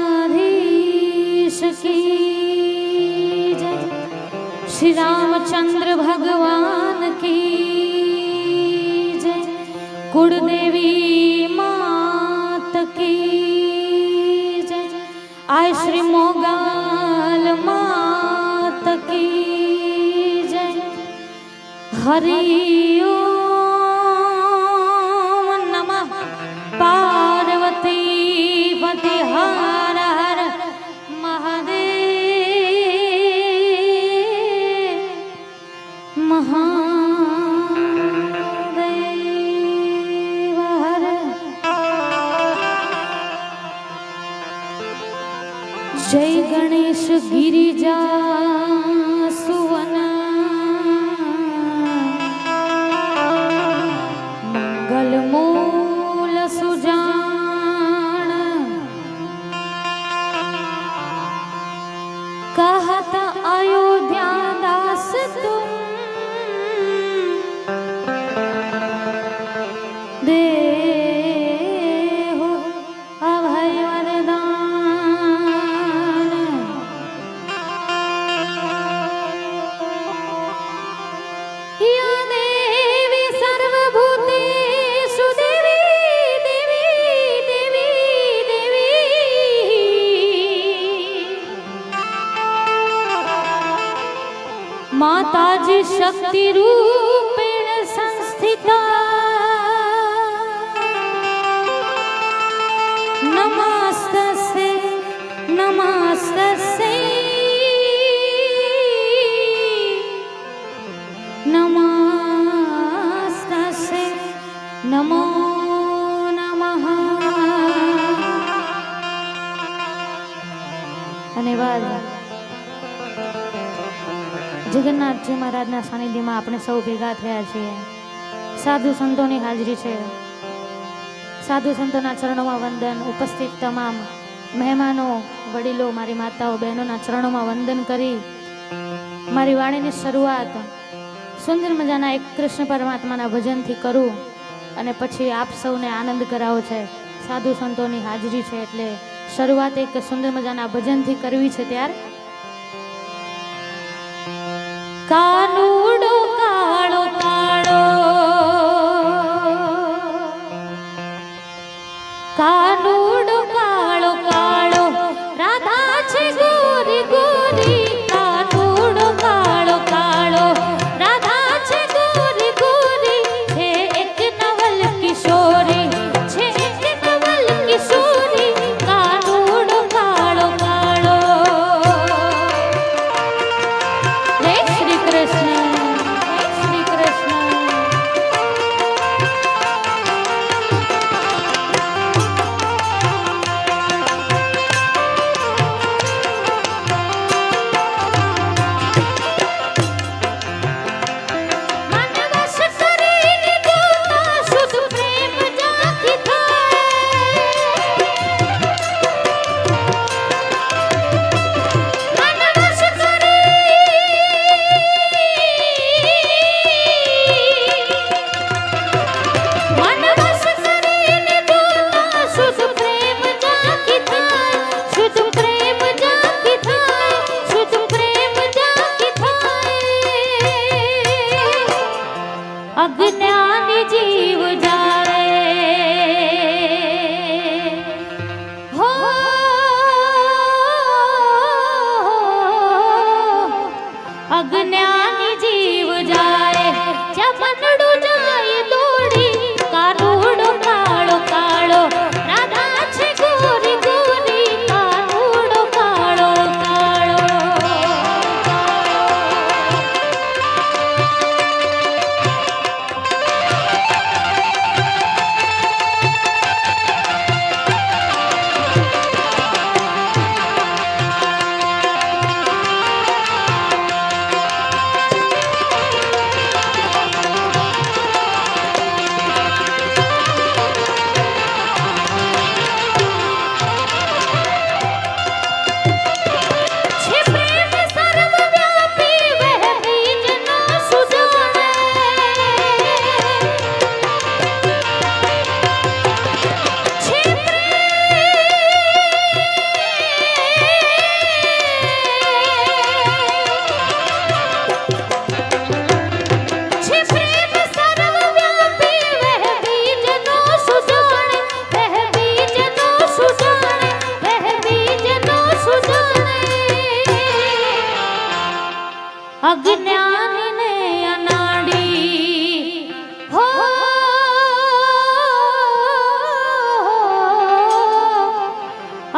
द्वारिकाधीश की जय, श्री रामचंद्र भगवान की जय, कुलदेवी मात की जय, आय श्री मोगल मात की जय। हरि ओम नमः पार्वती पति हर हर महादेव महादेव हर। जय गणेश गिरिजा सुवन मंगल मूल सुजान, कहत अयोध्या दास तुम देहो अभय वरदान। या देवी सर्वभूतेषु देवी देवी देवी देवी, माताजी शक्ति रूपेण संस्थिता, नमस्तस्यै नमस्तस्यै नमस्तस्यै नमो नमः। धन्यवाद। जगन्नाथजी महाराजना सानिध्यમાં આપણે સૌ ભેગા થયા છીએ। સાધુ સંતોની હાજરી છે। સાધુ સંતોના ચરણોમાં વંદન। ઉપસ્થિત તમામ મહેમાનો, વડીલો, મારી માતાઓ, બહેનોના ચરણોમાં વંદન કરી મારી વાણીની શરૂઆત સુંદર મજાના એક કૃષ્ણ પરમાત્માના ભજનથી કરું અને પછી આપ સૌને આનંદ કરાવો છે। સાધુ સંતોની હાજરી છે એટલે શરૂઆત એક સુંદર મજાના ભજનથી કરવી છે। ત્યાર કાનુડો કાળો કાળો, કાનુડો કાળો કાળો, રાધા છે ગોરી ગોરી। કાનુડો કાળો કાળો, રાધા છે ગોરી ગોરી। છે એક નવલ કિશોરી, છે એક નવલ કિશોરી। કાનુડો કાળો કાળો। જય શ્રી કૃષ્ણ, જય શ્રી કૃષ્ણ।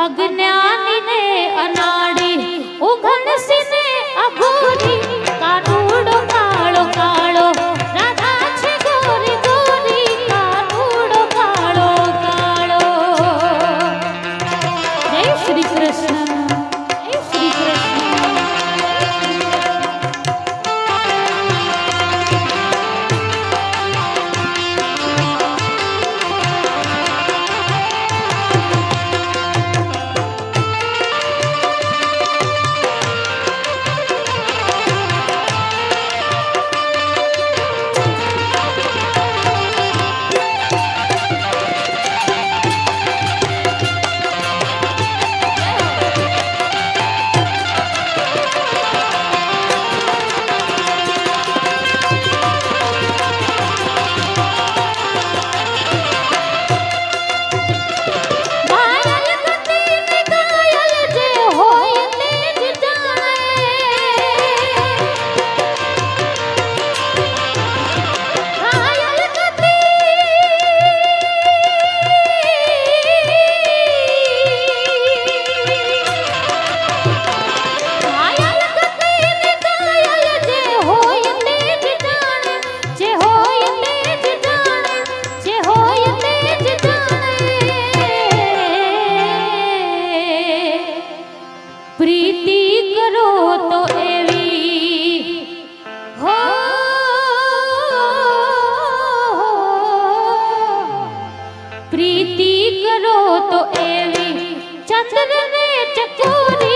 અજ્ઞાની ને અનાડી ઉઘડસી ને અઘોરી કાનુડો કાળો કાળો રાધા છે ગોરી ગોરી કાનુડો કાળો કાળો જય શ્રી કૃષ્ણ જય શ્રી કૃષ્ણ प्रीति करो तो एवी हो प्रीति करो तो एवी चंद्र ने चकोरी